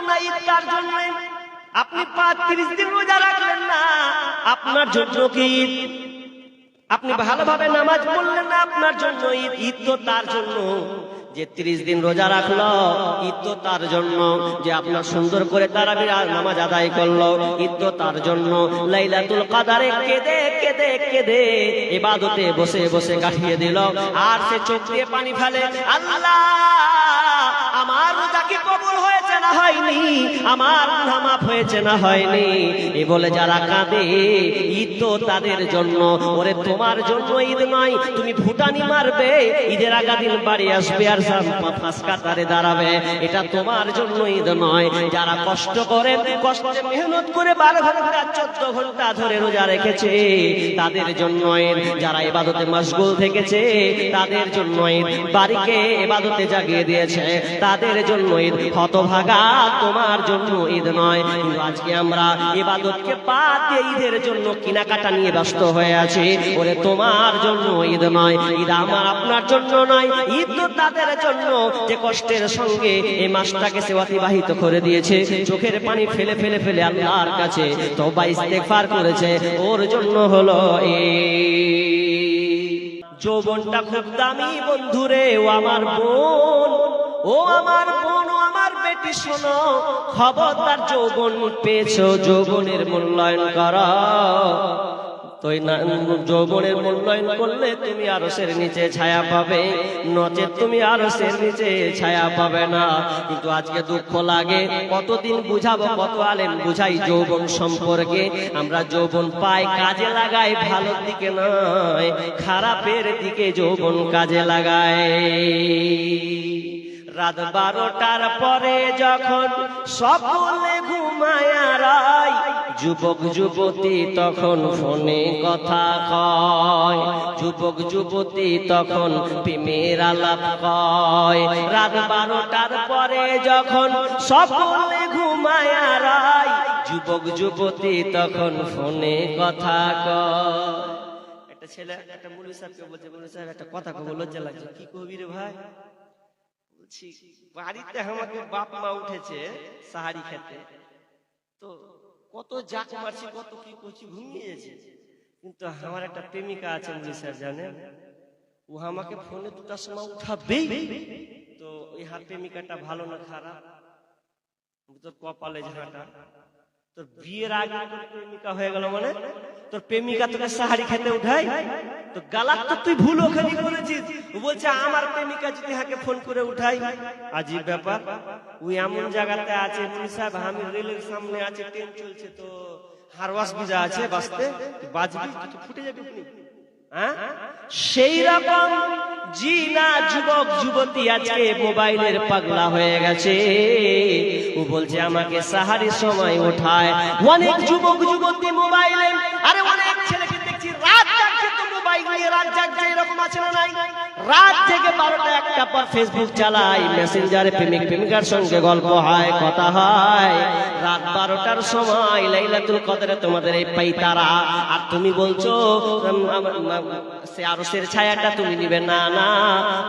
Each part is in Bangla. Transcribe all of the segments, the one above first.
না, ঈদ কার জন্য? আপনি ৩৫ দিন রোজা রাখলেন না, আপনার জন্য কি ঈদ? আপনি ভালোভাবে নামাজ পড়লেন না, আপনার জন্য ঈদ। ঈদ তো তার জন্য যে ৩০ দিন রোজা রাখলো, ঈদ তো তার জন্য যে আপনার সুন্দর করে তারাবির নামাজ আদায় করলো, ঈদ তো তার জন্য লাইলাতুল কদরে কেঁদে কেঁদে কেঁদে ইবাদতে বসে বসে কাটিয়ে দিল, আর সে চোখ দিয়ে পানি ফেলে, আল্লাহ আমার রোজা কি কবুল হয়েছে না হয়নি, আমার গুনাহ মাফ হয়েছে না হয়নি, এ বলে যারা কাঁদে, ঈদ তো তাদের জন্য। ওরে তোমার জন্য ঈদ নয়, তুমি ভুটানি মারবে, ঈদের আগা দিন বাড়ি আসবে আর পাঁচ কাতারে দাঁড়াবে, এটা তোমার জন্য ঈদ নয়। যারা কষ্ট করে, কষ্টে মেহনত করে 12 ঘন্টা 14 ঘন্টা ধরে রোজা রেখেছে, তাদের জন্য ঈদ। যারা ইবাদতে মশগুল থেকেছে, তাদের জন্য ঈদ। বাড়িকে ইবাদতে জাগিয়ে দিয়েছে, তাদের জন্য ঈদ। হতভাগা, তোমার জন্য ঈদ নয়। কিন্তু আজকে আমরা ইবাদতকে বাদ দিয়ে ঈদের জন্য কেনাকাটা নিয়ে ব্যস্ত হয়ে আছি। ওরে তোমার জন্য ঈদ নয়, ঈদ আমার আপনার জন্য নয়, ঈদ তো তাদের জন্য যে কষ্টের সঙ্গে এই মাসটাকে সে অতিবাহিত করে দিয়েছে, চোখের পানি ফেলে ফেলে ফেলে আল্লাহর কাছে তওবা ইস্তেগফার করেছে, ওর জন্য হলো যৌবনটা খুব দামি বন্ধুরে। ও আমার বোন, ও আমার বোন, ও আমার বেটি, শোনো খবরদার, যৌবন পেয়েছো, যৌবনের মূল্যায়ন করো। যৌবনের মূল্যায়ন করলে তুমি আরশের নিচে ছায়া পাবে, নচেত তুমি আরশের নিচে ছায়া পাবে না। কিন্তু আজকে দুঃখ লাগে, কতদিন বুঝাবো, কত আলেম বুঝাই যৌবন সম্পর্কে, আমরা যৌবন পাই কাজে লাগাই, ভালোর দিকে নয়, খারাপের দিকে যৌবন কাজে লাগায়। রাত 12টার পরে যখন সকলে ঘুমায় রায়, যুবক যুবতী তখন ফোনে কথা কয়, যুবক যুবতী তখন প্রেমের আলাপ কয়। রাত 12টার পরে যখন সকলে ঘুমায় রায়, যুবক যুবতী তখন ফোনে কথা কয়। একটা ছেলে একটা মুলি সাহেবকে বলছে, মুলি সাহেব একটা কথা কব, লজ্জা লাগছে। কি কবি রে ভাই? বাড়িতে আমাকে বাপ মা উঠেছে সাহারি খেতে, তো কত জাক মারছি, কত কি করছি, ঘুমিয়ে গেছে, কিন্তু আমার একটা প্রেমিকা আছে মুলি স্যার জানেন, ও আমাকে ফোনে 2টার সময় উঠাবেই। তো ওই প্রেমিকাটা ভালো না খারাপ, তোর কপালে ঝাঁটা, তোর বিয়ের আগে প্রেমিকা হয়ে গেল মানে তোর প্রেমিকা তোকে সাহারি খেতে উঠাই, তো গালাত তো তুই ভুল ওখানে করেছিস। ও বলছে আমার প্রেমিকা যদি হাকে ফোন করে উঠাই, আজীব ব্যাপার। ওই এমন জায়গাতে আছে মুনি সাহেব, আমি রেলের সামনে আছে, ট্রেন চলছে, তো হারওয়াস বিজা আছে, বাঁচতে বাজবি তো ফুটে যাবি। হ্যাঁ, সেই রকম জি না, যুবক যুবতী আজকে মোবাইলের পাগলা হয়ে গেছে। ও বলছে আমাকে সাহারির সময় ওঠায়। অনেক যুবক যুবতী মোবাইলে, আরে অনেক ছেলেকে দেখছি রাত জাগছে, তো মোবাইল নিয়ে রাত জাগছে, এরকম আছে না নাই? রাত থেকে 12টা 1টা পর ফেসবুক চালাই, মেসেঞ্জারে প্রেমিক প্রেমিকার সঙ্গে গল্প হয়, কথা হয়। রাত 12টার সময় লাইলাতুল কদরে তোমাদের এই পাইতারা, আর তুমি বলছো সে আরশের ছায়াটা তুমি নিবে না। না,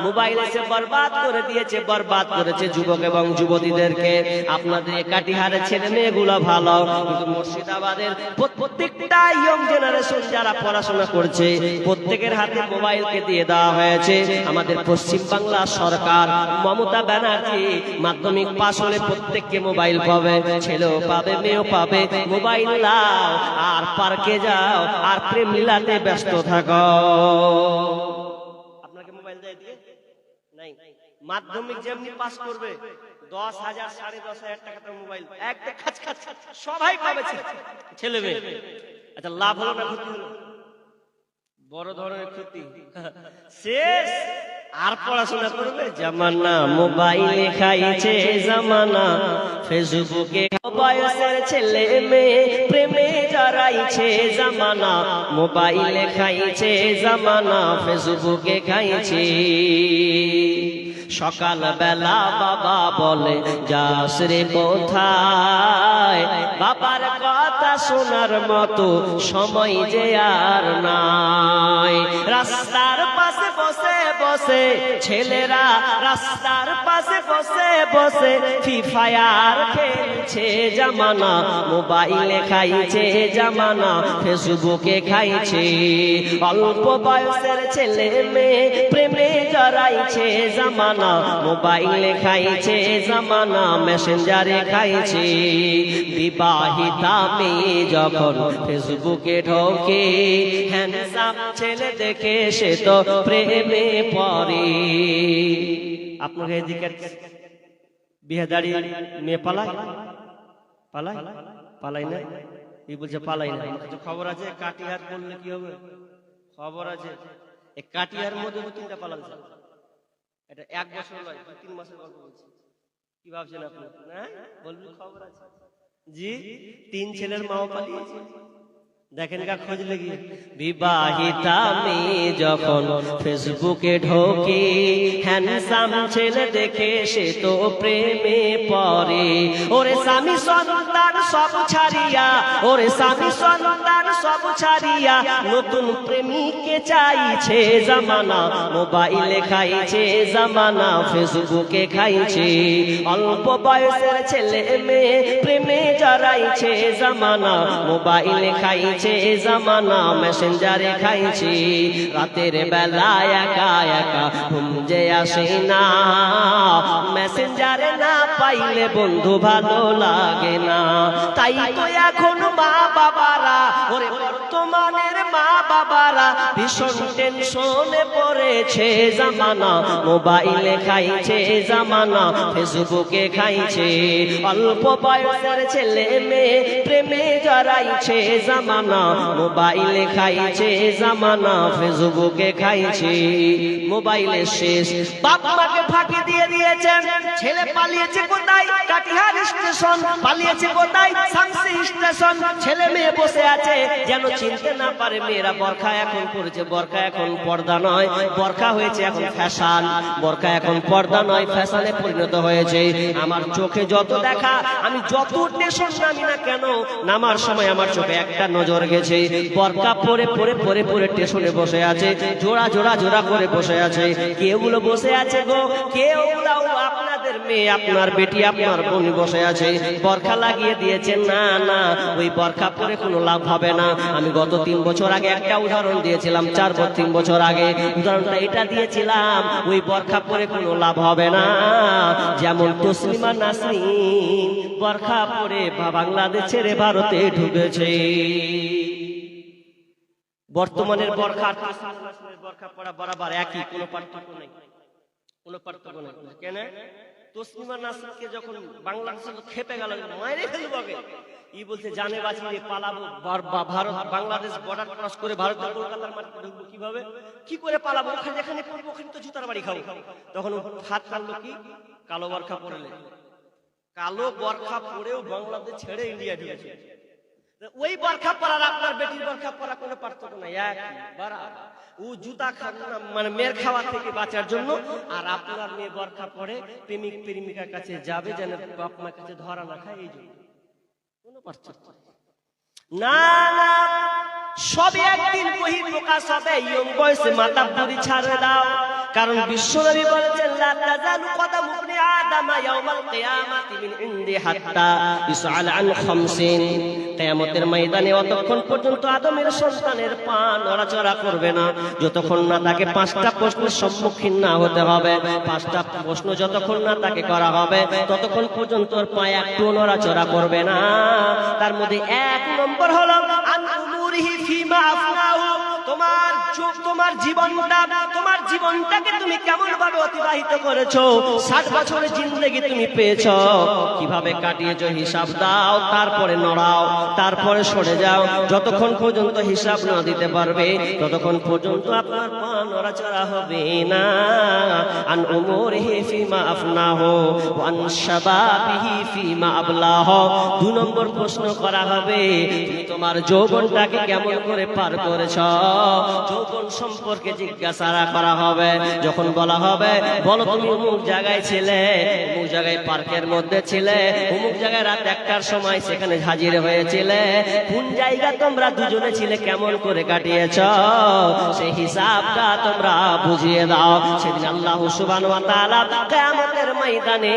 মোবাইল এসে বরবাদ করে দিয়েছে, বরবাদ করেছে যুবক এবং যুবতীদেরকে। আপনাদের কাটিহারে ছেলে মেয়েগুলো ভালো, কিন্তু মুর্শিদাবাদের প্রত্যেকটা ইয়ং জেনারেশন যারা পড়াশোনা করছে, প্রত্যেকের হাতে মোবাইলকে দিয়ে দেওয়া হয়েছে। আমাদের পশ্চিম বাংলা সরকার, মমতা ব্যানার্জি মাধ্যমিক পাশ হলে প্রত্যেককে মোবাইল পাবে, ছেলেও পাবে, মেয়েও পাবে। মোবাইল নাও আর পার্কে যাও আর প্রেম লীলাতে ব্যস্ত থাকো। আপনাকে মোবাইল দেয় দিয়ে নাই, মাধ্যমিক যেমনি পাস করবে 10,000 10,500 টাকা মোবাইল একটা খাচ খাচ সবাই পাবে, ছেলে মেয়ে। আচ্ছা, লাভ হলো না ক্ষতি হলো? বড় ধরনের ক্ষতি। শেষ আর পড়াশোনা করবে? জামানা মোবাইলে খাইছে, জামানা ফেসবুকে বয়সের ছেলে মেয়ে প্রেমে জড়াইছে, জামানা মোবাইলে খাইছে, জামানা ফেসবুকে খাইছে। সকাল বেলা বাবা বলে যাস রে কোথায়, বাবার কথা শোনার মতো সময় যে আর নাই। রাস্তার পাশে বসে বসে, ছেলেরা রাস্তার পাশে বসে বসে ফ্রি ফায়ার খেলছে জামানা, মোবাইলে খাইছে জামানা, ফেসবুকে খাইছে। অল্প বয়সের ছেলে মেয়ে প্রেমে জড়াইছে জামানা, মোবাইলে খাইছে জামানা, মেসেঞ্জারে খাইছে। বিবাহিতা মেয়ে যখন ফেসবুকে ঢোকে, হ্যান্ডসাম ছেলে দেখে সে তো প্রেমে পড়ে। আপনাকে এদিকে বিহাদারি মেয়ে পালায় পালায় পালাই না, এই বলছে পালাই না। খবর আছে কাটিহার করলে কি হবে, খবর আছে এই কাটিহার মধ্যে 2-3টা পালাচ্ছে। এটা 1 বছর নয়, 2-3 মাসের গল্প বলছি। কি ভাবছেন আপনি? হ্যাঁ বলবেন খবর আছে জি, 3 ছেলের মাও পালিয়েছে। দেখেন গা খোঁজ লেগে। বিবাহিতা মেয়ে যখন ফেসবুকে ঢোকে, হ্যান্ডসাম ছেলে দেখে সে তো প্রেমে পড়ে। ওরে স্বামী সন্তান সব ছাড়িয়া, ওরে স্বামী সন্তান সব ছাড়িয়া, নতুন প্রেমিককে চাইছে জামানা, মোবাইলে খাইছে জামানা, ফেসবুকে খাইছে। অল্প বয়সের ছেলে মেয়ে প্রেমে জড়াইছে জামানা, মোবাইলে খাইছে জামানা, মেসেঞ্জারে খাইছে। রাতের বেলা একা একা ঘুম যে আসে না, মেসেঞ্জারে না পাইলে বন্ধু ভালো লাগে না। তাই তো এখন মা বাবারা, ওরে বর্তমানের মা বাবারা ভীষণ টেনশনে পড়েছে জামানা, মোবাইলে খাইছে জামানা, ফেসবুকে খাইছে। অল্প বয়সের ছেলে মেয়ে প্রেমে জড়াইছে জামানা, মোবাইলে খাইছে জামানা, ফেসবুকে খাইছে। মোবাইলে শেষ, বাপ মাকে ফাঁকি দিয়ে দিয়েছেন। ছেলে পালিয়েছে কোথায়? কাটিহার স্টেশন। পালিয়েছে কোথায়? শামসি স্টেশন। ছেলে মেয়ে বসে আছে যেন চিনতে না পারে। মেয়েরা বোরখা এখন পড়েছে, বোরখা এখন পর্দা নয়, বোরখা হয়েছে এখন ফ্যাশন। বোরখা এখন পর্দা নয়, ফ্যাশনে পরিণত হয়েছে। আমার চোখে যত দেখা, আমি যত স্টেশন নামি না কেন, নামার সময় আমার চোখে একটা নজর গেছে, বোরকা পরে পরে পরে পরে স্টেশনে বসে আছে, জোড়া জোড়া জোড়া করে বসে আছে। কেউগুলো বসে আছে গো, কেউগুলো আপনাদের মেয়ে, আপনার বেটি, আপনার বোন বসে আছে, বোরকা লাগিয়ে দিয়েছে। না না, ওই বোরকা পরে কোনো লাভ হবে না। আমি গত 3 বছর আগে একটা উদাহরণ দিয়েছিলাম, 3 বছর আগে উদাহরণটা এটা দিয়েছিলাম, ওই বোরকা পরে কোনো লাভ হবে না। যেমন তসলিমা নাসরিন বোরকা পরে বাংলাদেশ ছেড়ে ভারতে ঢুকেছে। বর্তমানের বোরখা আর বোরখা পরা বরাবর একই, কোনো পার্থক্য নেই, কোনো পার্থক্য নেই। কেন? তসলিমা নাসরিনকে যখন বাংলাদেশ খেপে গেল, মাইরে ফেলবো আগে, ই বলছে জানে বাঁচিয়ে পালাবো, ভারত বাংলাদেশ বর্ডার ক্রস করে ভারতের কলকাতার মাটিতে ঢুকবো। কিভাবে কি করে পালাবো? ওখানে যেখানে পড়বো ওখানে তো জুতার বাড়ি খাবো। তখন হাত কাটলো কি, কালো বোরখা পরলে। কালো বোরখা পরেও বাংলাদেশ ছেড়ে ইন্ডিয়া ঢুকেছে। ওই বোরখা পরার আপনার বেটির বোরখা পরা কোনো পার্থক্য নাই, এক বরাবর। ও জুতা মানে মেয়ের খাওয়া থেকে বাঁচার জন্য, আর আপনার মেয়ে বোরখা পরে প্রেমিক প্রেমিকার কাছে যাবে যেন বাপ মার কাছে ধরা না খায়, এই জন্য কোনো পার্থক্য না। না, সব একদিন বহিঃপ্রকাশ হবে। ইয়ং বয়সে মাথা বুড়ি ছাড়ে দাও, কারণ বিশ্বনবী বলেছেন লা তাজালু কদামু ইবনি আদম ইয়াউমাল কিয়ামাতি মিন ইনদি হাত্তা ইসআল আন খামসিন। কিয়ামতের ময়দানে অতক্ষণ পর্যন্ত আদমের সন্তানের পা নড়াচড়া করবে না যতক্ষণ না তাকে 5টা প্রশ্নের সম্মুখীন না হতে হবে। 5টা প্রশ্ন যতক্ষণ না তাকে করা হবে ততক্ষণ পর্যন্ত ওর পা একটু নড়াচড়া করবে না। তার মধ্যে 1 নম্বর হলো আন উমুরিহি ফিমা আফনাহু। তোমার জীবনটাকে তুমি কেমন ভাবে অতিবাহিত করেছো, 60 বছরের জিন্দেগি তুমি পেয়েছো, কিভাবে কাটিয়েছো হিসাব দাও, তারপরে নড়াও, তারপরে সরে যাও। যতক্ষণ পর্যন্ত হিসাব না দিতে পারবে ততক্ষণ পর্যন্ত আপনার পা নড়াচড়া হবে না। আন উমুরিহি ফিমা আফনাহু ওয়া আন শাবাবিহি ফিমা আবলাহু। 2 নম্বর প্রশ্ন করা হবে, তুমি তোমার যৌবনটাকে কেমন করে পার করেছো। যৌবন সম্পর্কে জিজ্ঞাসা করা হবে। যখন বলা হবে বলো তুমি অমুক জায়গায় ছিলে, অমুক জায়গায় পার্কের মধ্যে ছিলে, অমুক জায়গায় রাত 1টার সময় সেখানে হাজির হয়েছিলে, কোন জায়গা তোমরা দুজনে ছিলে, কেমন করে কাটিয়েছ, সেই হিসাবটা তোমরা বুঝিয়ে দাও। সেদিন আল্লাহ সুবহানাহু ওয়া তাআলা কিয়ামতের ময়দানে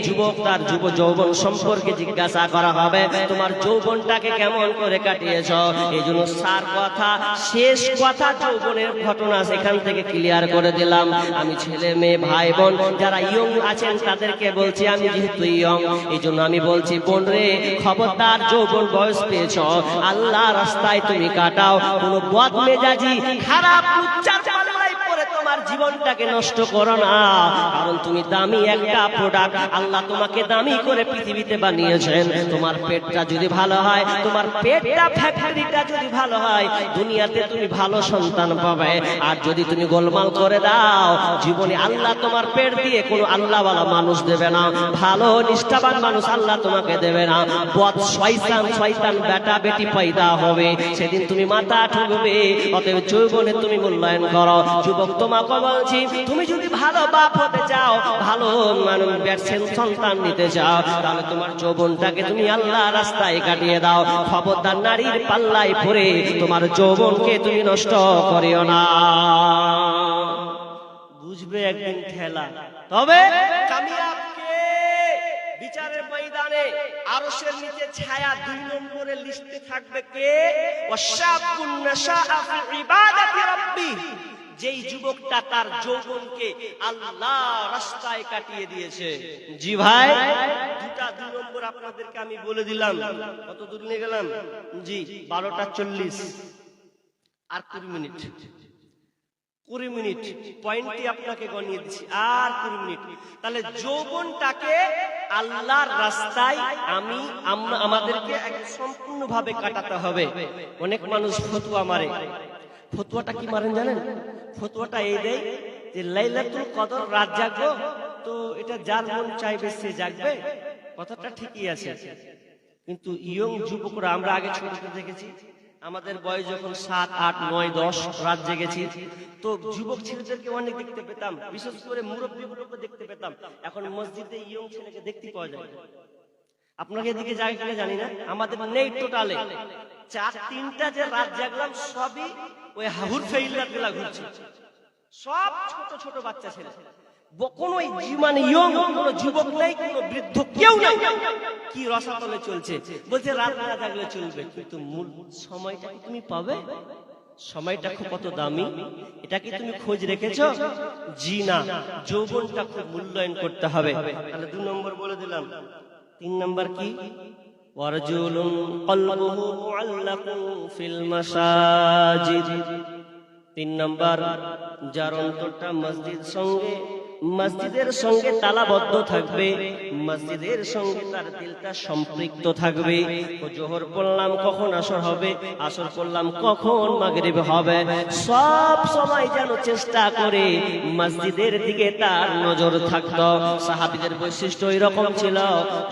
যুবক তার যৌবন সম্পর্কে জিজ্ঞাসা করা হবে, তোমার যৌবনটাকে কেমন করে কাটিয়েছ। এই জন্য সার কথা, শেষ কথা, যৌবনের ঘটনা সেখান থেকে ক্লিয়ার করে দিলাম। আমি ছেলে মেয়ে ভাই বোন যারা ইয়ং আছেন তাদেরকে বলছি, আমি যেহেতু ইয়ং এই জন্য আমি বলছি, বোন রে খবরদার, যৌবন বয়স পেয়েছ, আল্লাহ রাস্তায় তুমি কাটাও। কোন বদমেজাজি খারাপ উচ্চার পাল্লাই পরে তোমার জীবনটাকে নষ্ট করো না। কারণ তুমি দামি একটা প্রোডাক্ট, আল্লাহ তোমাকে দামি করে পৃথিবীতে বানিয়েছেন। তোমার পেটটা যদি ভালো হয়, তোমার পেটটা ফ্যাক্টরিটা যদি ভালো হয়, দুনিয়াতে তুমি ভালো সন্তান পাবে। আর যদি তুমি গোলমাল করে দাও, জীবনে আল্লাহ তোমার পেট দিয়ে কোনো আল্লাহওয়ালা মানুষ দেবে না, ভালো নিষ্ঠাবান মানুষ আল্লাহ তোমাকে দেবে না। বদ শয়তান বেটা বেটি পয়দা হবে, সেদিন তুমি মাথা ঠুকবে। অতএব যৌবনে তুমি মূল্যায়ন করো। যুবক তোমাকে বলছি, তুমি যদি ভালো বাপ হতে চাও, ভালো মানুষ সন্তান নিতে চাও, তাহলে তোমার যৌবনটাকে তুমি আল্লাহ রাস্তায় কাটিয়ে দাও। খবরদার নারীর পাল্লায় পড়ে তোমার যৌবনকে তুমি নষ্ট করিও না। বুঝবে একদিন ঠেলা। তবে কামিয়াব কে? বিচারের ময়দানে আরশের নিচে ছায়া 2 নম্বরে লিস্টে থাকবে কে? ওয়াশাবুন নাশাআ ফি ইবাদাতি রাব্বি, যেই যুবকটা তার যৌবনকে আল্লাহ রাস্তায় কাটিয়ে দিয়েছে। জি ভাই, 2 নম্বর আপনাদেরকে আমি বলে দিলাম। কত দূর নিয়ে গেলাম? জি 12:40 আর 20 মিনিট পয়েন্টটি আপনাকে গণিয়ে দিচ্ছি, আর 20 মিনিট। তাহলে যৌবনটাকে আল্লাহর রাস্তায় আমাদেরকে সম্পূর্ণভাবে কাটাতে হবে। অনেক মানুষ ফতোয়া মারে। ফতোয়াটা কি মারেন জানেন? ফতোয়াটা এই দেয় যে লাইলাতুল কদর রাত জাগবো, তো এটা যার মন চাইবে সে জাগবে। কথাটা ঠিকই আছে, কিন্তু ইয়ং যুবকরা, আমরা আগে ছোটতে দেখেছি, আমাদের বয়স যখন 7, 8, 9, 10 রাত জেগেছি, তো যুবক ছেলেদেরকে অনেক দেখতে পেতাম, বিশেষ করে মুরব্বীগুলোকে দেখতে পেতাম। এখন মসজিদে ইয়ং ছেলেকে দেখতে পাওয়া যায়। আপনাকে এদিকে যায় কিনা জানি না, আমাদের নেই টোটালে। 4-3টা যে রাত জাগলাম সবই ওই হাহুর ফেইলার গুলা ঘুরছে, সব ছোট ছোট বাচ্চা ছেলে। কোন ইয়ং কোন যুবক নেই, কোন বৃদ্ধ কেউ নেই। কি রসাতলে চলছে, বলছে রাত না জাগলে চলবে, কিন্তু মূল সময়টা কি তুমি পাবে? সময়টা খুব কত দামি, এটা কি তুমি খোঁজ রেখেছো? জি না। যৌবনটা খুব মূল্যায়ন করতে হবে। তাহলে 2 নম্বর বলে দিলাম। 3 নম্বর কি? ওয়ারজুলুন কলবুহু মুআল্লাকুন ফিল মাসাজিদ। 3 নম্বর, যার অন্তরটা মসজিদের সঙ্গে তালাবদ্ধ থাকবে, মসজিদের সঙ্গে তার দিলটা সম্পৃক্ত থাকবে। ও জোহর পড়লাম কখন আসর হবে, আসর পড়লাম কখন মাগরিব হবে, সব সময় যেন চেষ্টা করে মসজিদের দিকে তার নজর থাকতো। সাহাবীদের বৈশিষ্ট্য এরকম ছিল,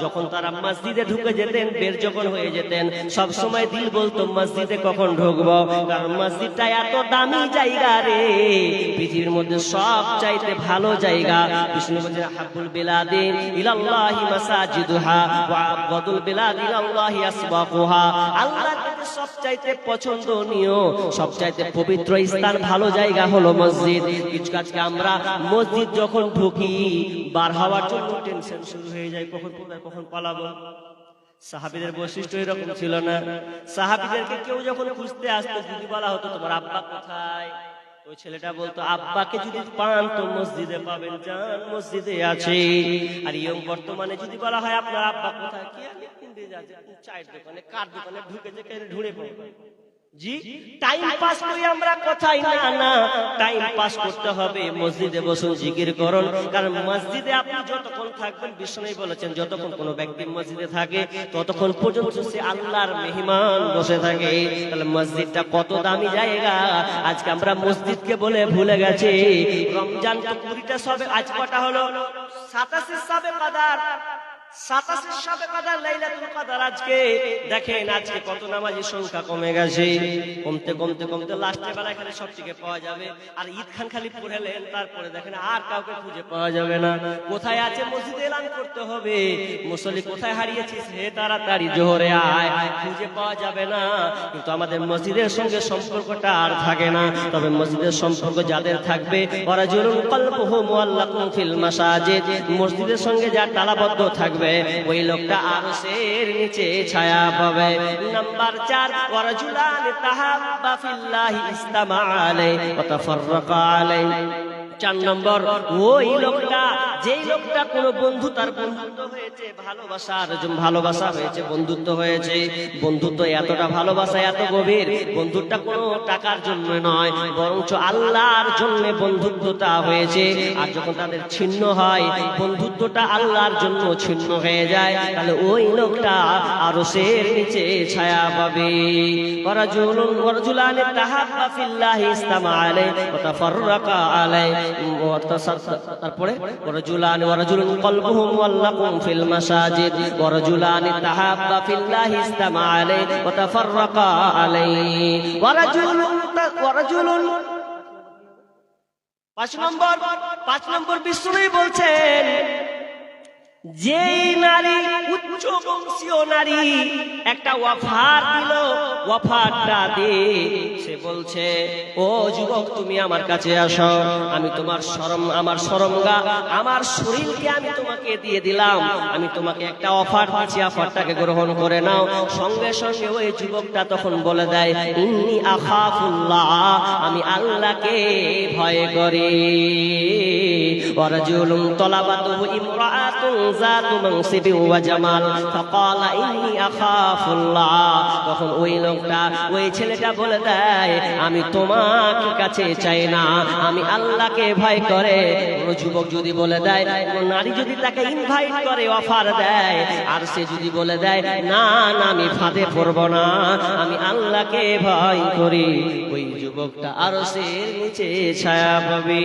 যখন তারা মসজিদে ঢুকে যেতেন, বের যখন হয়ে যেতেন, সব সময় দিল বলতো মসজিদে কখন ঢুকবো, কারণ মসজিদটা এত দামি জায়গা রে, পৃথিবীর মধ্যে সব চাইতে ভালো জায়গা। বিষ্ণু বলেন হাব্বুল বিলাদি ইলাল্লাহি মাসাজিদুহা ওয়া আবগাদুল বিলাদি ইলাল্লাহি আসওয়াকুহা। আল্লাহর কাছে সবচাইতে পছন্দনীয়, সবচাইতে পবিত্র স্থান, ভালো জায়গা হলো মসজিদ। কিছু আজকে আমরা মসজিদ যখন ঢুকি, বার হওয়ার জন্য টেনশন শুরু হয়ে যায়, কখন পালাবো। সাহাবীদের বৈশিষ্ট্য এরকম ছিল না। সাহাবীদেরকে কেউ যখন খুঁজতে আসতো, যদি বলা হতো তোমার আব্বা কোথায়, ওই ছেলেটা বলতো আব্বাকে যদি পান তো মসজিদে পাবেন, যান মসজিদে আছে। আর ইয়ং বর্তমানে যদি বলা হয় আপনার আব্বা কোথায়, কি চায়ের দোকানে, কার দোকানে ঢুকেছে, ঢুঁড়ে পড়ে। জি টাইম পাস করি আমরা কোথায়? না, টাইম পাস করতে হবে মসজিদে বসুন, জিকির করুন। কারণ মসজিদে আপনি যতক্ষণ থাকবেন, বিষ্ণু বলেছেন যতক্ষণ কোনো ব্যক্তি মসজিদে থাকে ততক্ষণ পর্যন্ত সে আল্লাহর মেহমান বসে থাকে। তাহলে মসজিদটা কত দামি জায়গা, আজকে আমরা মসজিদকে বলে ভুলে গেছি। রমজান তো 20টা সবে, আজ কটা হলো? 27 সবে কদর। 27 শবে কদর লাইলাতুল কদর আজকে দেখেন আজকে কত নামাজের সংখ্যা কমে গেছে, কমতে কমতে কমতে লাস্টের বেলায় খালি সবটিকে পাওয়া যাবে। আর ঈদ খান খালি পড়েলেন, তারপরে দেখেন আর কাউকে খুঁজে পাওয়া যাবে না। কোথায় আছে মসজিদে এলান করতে হবে, মুসল্লি কোথায় হারিয়েছিস হে তাড়াতাড়ি জোহরে আয়, খুঁজে পাওয়া যাবে না। কিন্তু আমাদের মসজিদের সঙ্গে সম্পর্কটা আর থাকে না। তবে মসজিদের সম্পর্ক যাদের থাকবে ওরা জুরুন কলবুহু মুআল্লাকুন ফিল মাসাজিদ, মসজিদের সঙ্গে যার তালাবদ্ধ থাকবে ওই লোকটা আরশের নিচে ছায়া পাবে। নাম্বার 4 ওয়ারাজুলান তাহাব্বা ফিল্লাহি ইসতামা আলাইহি ওয়া তাফাররাকা আলাইহি। 4 নম্বর ওই লোকটা, যেই লোকটা কোনো বন্ধু তার বন্ধুত্ব হয়েছে, ভালোবাসা হয়েছে, বন্ধুত্ব হয়েছে, বন্ধুত্ব এতটা ভালোবাসা এত গভীর, বন্ধুত্বটা কোনো টাকার জন্য নয় বরঞ্চ আল্লাহর জন্য বন্ধুত্বটা হয়েছে। আর যখন তাদের ছিন্ন হয়, বন্ধুত্বটা আল্লাহর জন্য ছিন্ন হয়ে যায়, তাহলে ওই লোকটা আরশের নিচে ছায়া পাবে। ওয়ারাজুলান তাহাব্বা ফিল্লাহি ইসতামা আলাইহি ওয়া তাফাররাকা আলাইহি। তারপরে ওয়ারাজুলুন কলবুহু মুআল্লাকুন ফিল মাসাজিদ ওয়ারাজুলান তাহাব্বা ফিল্লাহি ইসতামা আলাইহি ওয়া তাফাররাকা আলাইহি। ওয়ারাজুলুন 5 নম্বর বিষ্ণুই বলছেন, যে নারী উচ্চ বংশীয় নারী একটা অফার দিল, অফারটা দিয়ে সে বলছে ও যুবক তুমি আমার কাছে আসো, আমি তোমার আমার শরমগা আমার শরীরকে আমি তোমাকে দিয়ে দিলাম, আমি তোমাকে একটা অফার দিচ্ছি, অফারটাকে গ্রহণ করে নাও। সঙ্গে সঙ্গে ওই যুবকটা তখন বলে দেয় ইন্নী আখাফুল্লাহ, আমি আল্লাহকে ভয় করি। ওয়ারাজুলুন তলাবাতুহু ইমরাআতুন যাতু মানসিবি ওয়া জামাল ফাকালা ইন্নী আখাফুল্লাহ। তখন ওই লোকটা, ওই ছেলেটা বলে দেয় আমি তোমাকে কাছে চাই না, আমি আল্লাহকে ভয় করে। কোন যুবক যদি বলে দেয়, কোন নারী যদি তাকে ইনভাইট করে, অফার দেয়, আর সে যদি বলে দেয় না না আমি ফাঁদে পড়ব না, আমি আল্লাহকে ভয় করি, ওই যুবকটা আরশের নিচে ছায়া পাবে।